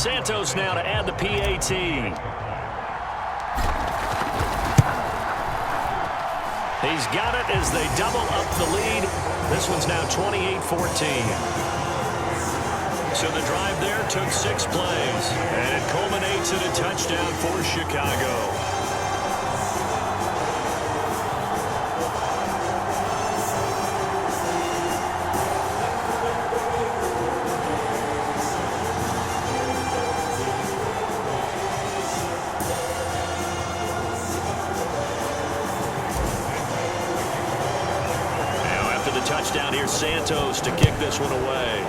Santos now to add the PAT. He's got it as they double up the lead. This one's now 28-14. So the drive there took 6 plays, and it culminates in a touchdown for Chicago. Touchdown here, Santos to kick this one away.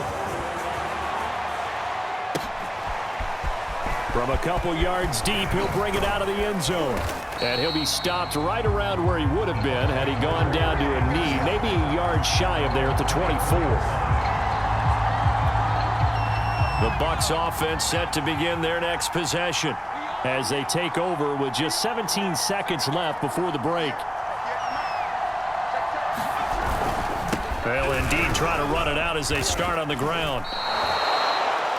From a couple yards deep, he'll bring it out of the end zone. And he'll be stopped right around where he would have been had he gone down to a knee, maybe a yard shy of there at the 24. The Bucs offense set to begin their next possession as they take over with just 17 seconds left before the break. They'll indeed try to run it out as they start on the ground.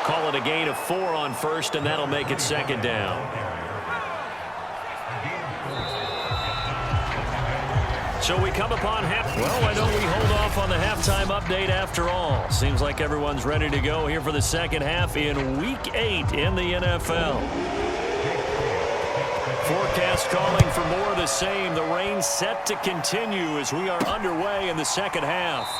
Call it a gain of 4 on first, and that'll make it second down. So we come upon half. Well, why don't we hold off on the halftime update after all? Seems like everyone's ready to go here for the second half in Week 8 in the NFL. Forecast calling for more of the same. The rain set to continue as we are underway in the second half.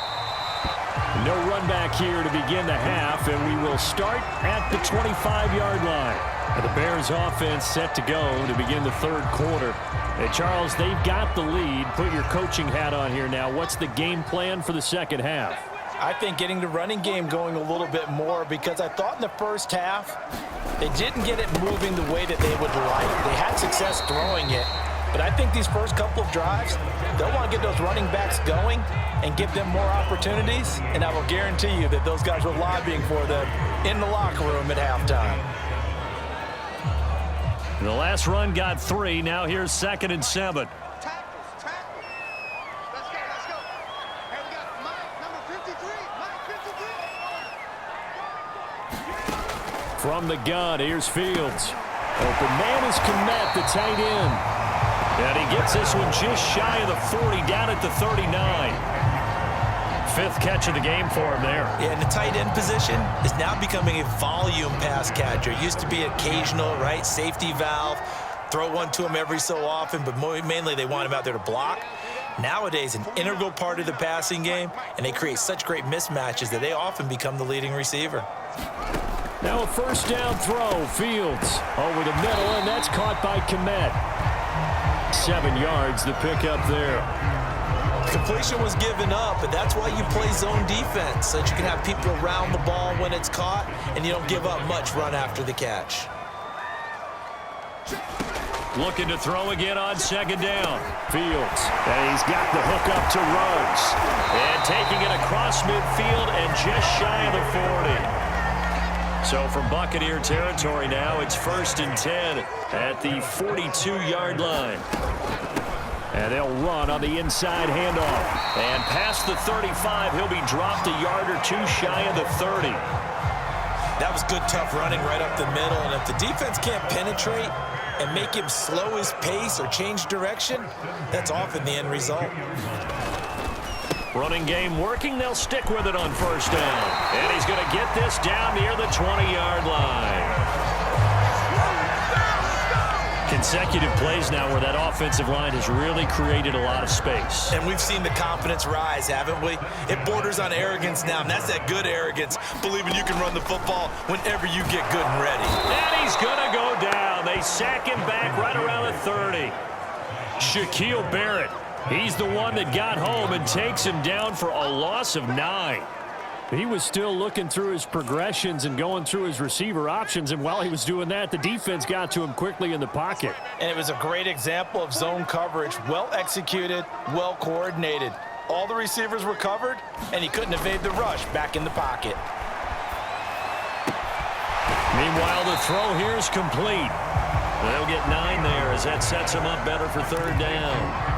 No run back here to begin the half, and we will start at the 25-yard line. The Bears offense set to go to begin the third quarter. Hey, Charles, they've got the lead. Put your coaching hat on here now. What's the game plan for the second half? I think getting the running game going a little bit more, because I thought in the first half they didn't get it moving the way that they would like. They had success throwing it, but I think these first couple of drives, they'll want to get those running backs going and give them more opportunities, and I will guarantee you that those guys were lobbying for them in the locker room at halftime. The last run got 3. Now here's 2nd and 7. From the gun, here's Fields. Open man is Kmet, the tight end. And he gets this one just shy of the 40, down at the 39. 5th catch of the game for him there. Yeah, and the tight end position is now becoming a volume pass catcher. It used to be occasional, right? Safety valve. Throw one to him every so often, but mainly they want him out there to block. Nowadays, an integral part of the passing game, and they create such great mismatches that they often become the leading receiver. Now a first down throw. Fields over the middle, and that's caught by Kmet. 7 yards, the pickup there. Completion was given up, but that's why you play zone defense, so that you can have people around the ball when it's caught, and you don't give up much run after the catch. Looking to throw again on 2nd down. Fields, and he's got the hook up to Ruggs. And taking it across midfield and just shy of the 40. So from Buccaneer territory now, it's 1st and 10 at the 42-yard line. And they'll run on the inside handoff. And past the 35, he'll be dropped a yard or 2 shy of the 30. That was good, tough running right up the middle. And if the defense can't penetrate and make him slow his pace or change direction, that's often the end result. Running game working. They'll stick with it on 1st down. And he's going to get this down near the 20-yard line. Consecutive plays now where that offensive line has really created a lot of space. And we've seen the confidence rise, haven't we? It borders on arrogance now, and that's that good arrogance, believing you can run the football whenever you get good and ready. And he's going to go down. They sack him back right around the 30. Shaquille Barrett. He's the one that got home and takes him down for a loss of 9. He was still looking through his progressions and going through his receiver options, and while he was doing that, the defense got to him quickly in the pocket. And it was a great example of zone coverage, well executed, well coordinated. All the receivers were covered, and he couldn't evade the rush back in the pocket. Meanwhile, the throw here is complete. They'll get 9 there as that sets him up better for 3rd down.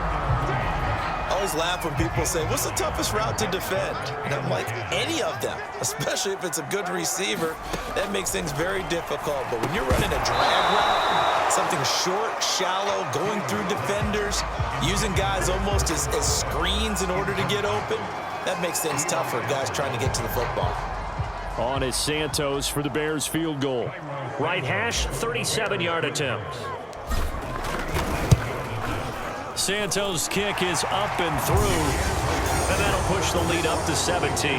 Oh, always laugh when people say, what's the toughest route to defend? And I'm like, any of them, especially if it's a good receiver. That makes things very difficult. But when you're running a drag route, something short, shallow, going through defenders, using guys almost as screens in order to get open, that makes things tough for guys trying to get to the football. On is Santos for the Bears field goal. Right hash, 37-yard attempt. Santos' kick is up and through, and that'll push the lead up to 17.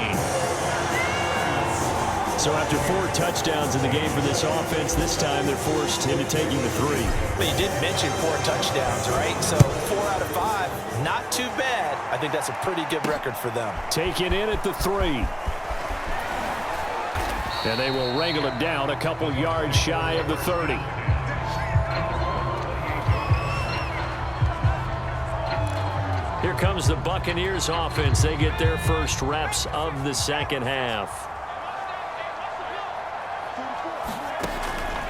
So after 4 touchdowns in the game for this offense, this time they're forced into taking the 3. But you did mention 4 touchdowns, right? So 4 out of 5, not too bad. I think that's a pretty good record for them. Taken in at the 3. And they will wrangle it down a couple yards shy of the 30. Here comes the Buccaneers offense. They get their first reps of the second half.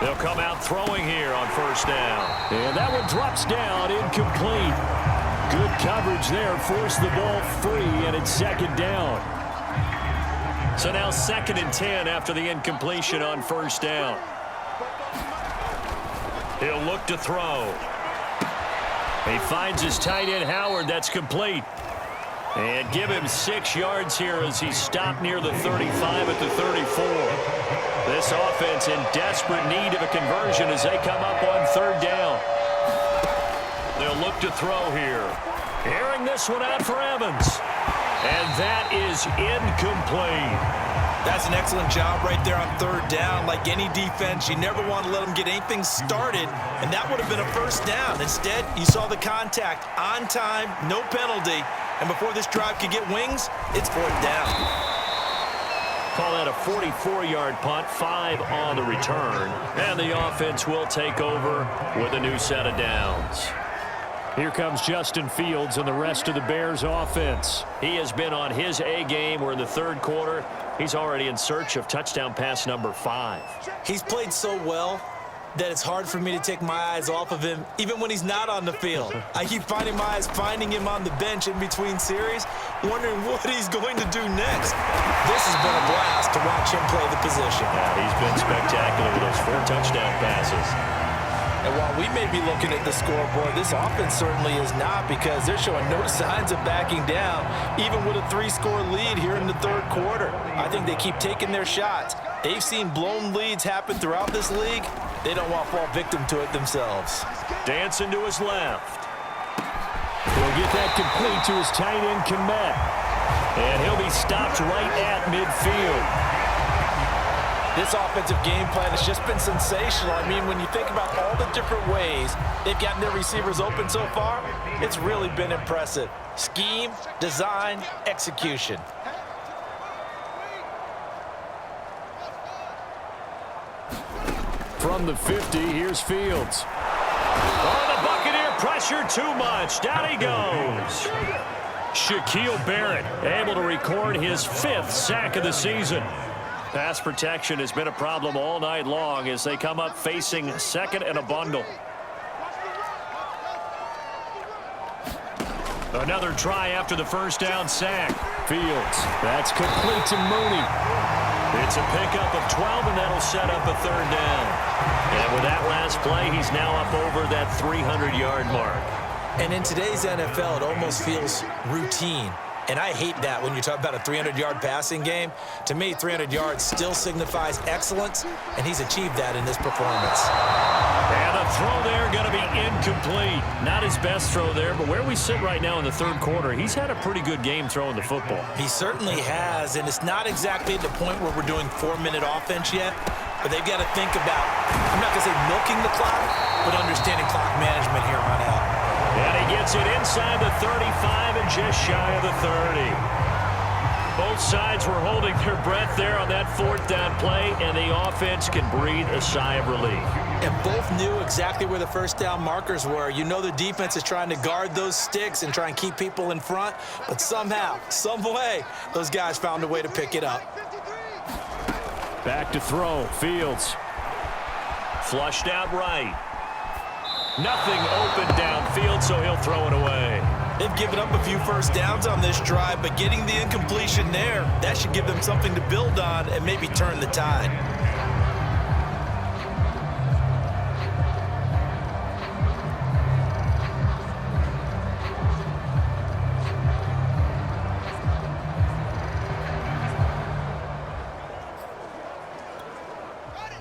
They'll come out throwing here on first down. And that one drops down, incomplete. Good coverage there, forced the ball free, and it's second down. So now 2nd and 10 after the incompletion on first down. He'll look to throw. He finds his tight end, Howard. That's complete. And give him 6 yards here as he stopped near the 35 at the 34. This offense in desperate need of a conversion as they come up on 3rd down. They'll look to throw here. Airing this one out for Evans. And that is incomplete. That's an excellent job right there on 3rd down. Like any defense, you never want to let them get anything started, and that would have been a first down. Instead, you saw the contact on time, no penalty, and before this drive could get wings, it's 4th down. Call that a 44-yard punt, 5 on the return, and the offense will take over with a new set of downs. Here comes Justin Fields and the rest of the Bears offense. He has been on his A game. We're in the 3rd quarter. He's already in search of touchdown pass number 5. He's played so well that it's hard for me to take my eyes off of him, even when he's not on the field. I keep finding my eyes finding him on the bench in between series, wondering what he's going to do next. This has been a blast to watch him play the position. Yeah, he's been spectacular with those 4 touchdown passes. And while we may be looking at the scoreboard, this offense certainly is not, because they're showing no signs of backing down, even with a 3-score lead here in the 3rd quarter. I think they keep taking their shots. They've seen blown leads happen throughout this league. They don't want to fall victim to it themselves. Dancing to his left. He'll get that complete to his tight end, Kmet. And he'll be stopped right at midfield. This offensive game plan has just been sensational. I mean, when you think about all the different ways they've gotten their receivers open so far, it's really been impressive. Scheme, design, execution. From the 50, here's Fields. Oh, the Buccaneer pressure too much. Down he goes. Shaquille Barrett able to record his 5th sack of the season. Pass protection has been a problem all night long as they come up facing 2nd and a bundle. Another try after the first down sack. Fields, that's complete to Mooney. It's a pickup of 12, and that'll set up a 3rd down. And with that last play, he's now up over that 300-yard mark. And in today's NFL, it almost feels routine. And I hate that when you talk about a 300-yard passing game. To me, 300 yards still signifies excellence, and he's achieved that in this performance. And a throw there going to be incomplete. Not his best throw there, but where we sit right now in the 3rd quarter, he's had a pretty good game throwing the football. He certainly has, and it's not exactly at the point where we're doing 4-minute offense yet, but they've got to think about, I'm not going to say milking the clock, but understanding clock management here on out. And he gets it inside the 35 and just shy of the 30. Both sides were holding their breath there on that 4th down play, and the offense can breathe a sigh of relief. And both knew exactly where the first down markers were. You know the defense is trying to guard those sticks and try and keep people in front, but somehow, some way, those guys found a way to pick it up. Back to throw. Fields. Flushed out right. Nothing open downfield, so he'll throw it away. They've given up a few first downs on this drive, but getting the incompletion there, that should give them something to build on and maybe turn the tide.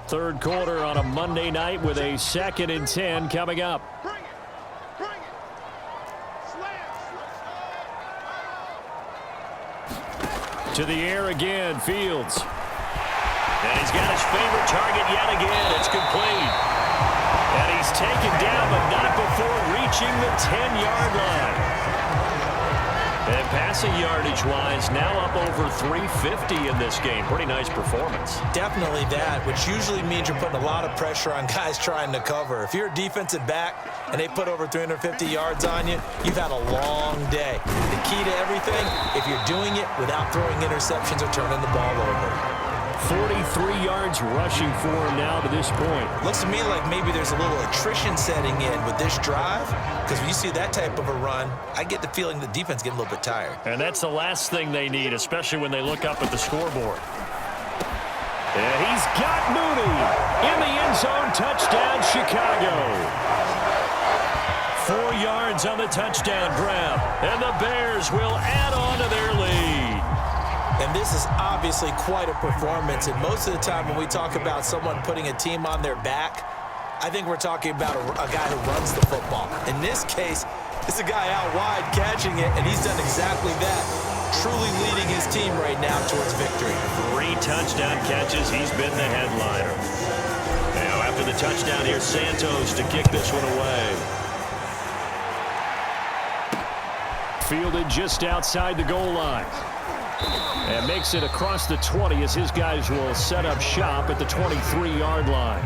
Third quarter on a Monday night with a 2nd and 10 coming up. To the air again, Fields. And he's got his favorite target yet again. It's complete. And he's taken down, but not before reaching the 10-yard line. And passing yardage-wise, now up over 350 in this game. Pretty nice performance. Definitely that, which usually means you're putting a lot of pressure on guys trying to cover. If you're a defensive back and they put over 350 yards on you, you've had a long day. The key to everything, if you're doing it without throwing interceptions or turning the ball over. 43 yards rushing for him now to this point. Looks to me like maybe there's a little attrition setting in with this drive, because when you see that type of a run, I get the feeling the defense getting a little bit tired. And that's the last thing they need, especially when they look up at the scoreboard. And he's got Mooney in the end zone. Touchdown, Chicago. 4 yards on the touchdown grab, and the Bears will add on to their lead. And this is obviously quite a performance. And most of the time when we talk about someone putting a team on their back, I think we're talking about a guy who runs the football. In this case, it's a guy out wide catching it, and he's done exactly that, truly leading his team right now towards victory. 3 touchdown catches. He's been the headliner. Now after the touchdown, here's Santos to kick this one away. Fielded just outside the goal line. And makes it across the 20 as his guys will set up shop at the 23-yard line.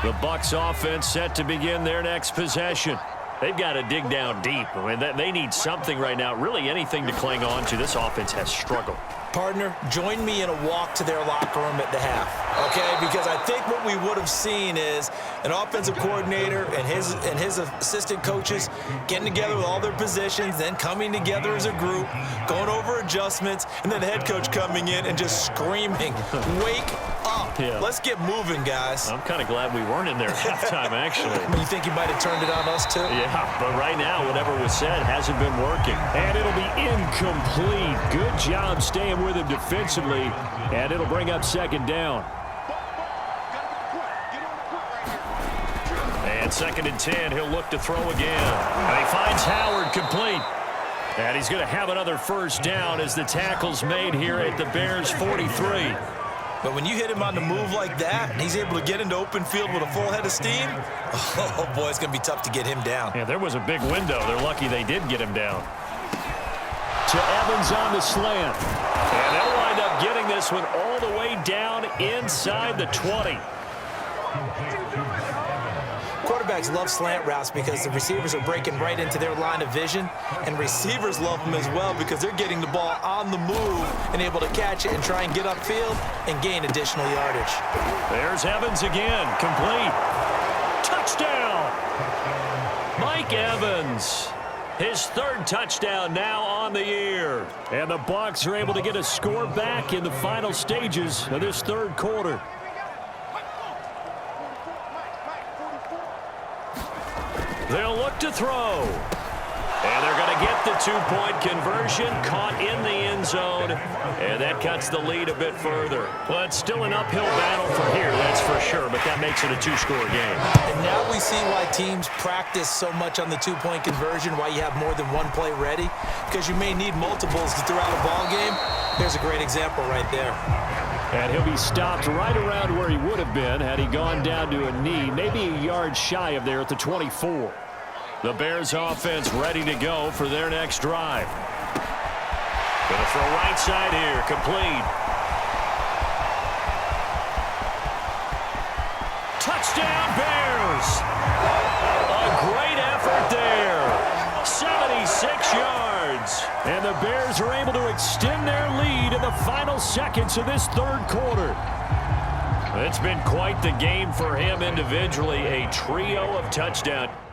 The Bucs offense set to begin their next possession. They've got to dig down deep. I mean, they need something right now, really anything to cling on to. This offense has struggled. Partner, join me in a walk to their locker room at the half, okay? Because I think what we would have seen is an offensive coordinator and his assistant coaches getting together with all their positions, then coming together as a group, going over adjustments, and then the head coach coming in and just screaming, wake up. Yeah. Let's get moving, guys. I'm kind of glad we weren't in there at halftime, actually. You think you might have turned it on us, too? Yeah, but right now, whatever was said hasn't been working. And it'll be incomplete. Good job staying with him defensively, and it'll bring up 2nd down. And 2nd and 10, he'll look to throw again. And he finds Howard complete. And he's going to have another first down as the tackle's made here at the Bears' 43. But when you hit him on the move like that, and he's able to get into open field with a full head of steam, oh boy, it's going to be tough to get him down. Yeah, there was a big window. They're lucky they did get him down. To Evans on the slant. And they'll wind up getting this one all the way down inside the 20. Quarterbacks love slant routes because the receivers are breaking right into their line of vision, and receivers love them as well because they're getting the ball on the move and able to catch it and try and get upfield and gain additional yardage. There's Evans again, complete. Touchdown! Mike Evans. His 3rd touchdown now on the year. And the Bucs are able to get a score back in the final stages of this 3rd quarter. They'll look to throw. And they're going to get the 2-point conversion, caught in the end zone, and that cuts the lead a bit further. Well, it's still an uphill battle from here, that's for sure, but that makes it a 2-score game. And now we see why teams practice so much on the 2-point conversion, why you have more than one play ready, because you may need multiples to throw out a ball game. Here's a great example right there. And he'll be stopped right around where he would have been had he gone down to a knee, maybe a yard shy of there at the 24. The Bears offense ready to go for their next drive. Going to throw right side here, complete. Touchdown Bears! A great effort there. 76 yards. And the Bears are able to extend their lead in the final seconds of this 3rd quarter. It's been quite the game for him individually, a trio of touchdowns.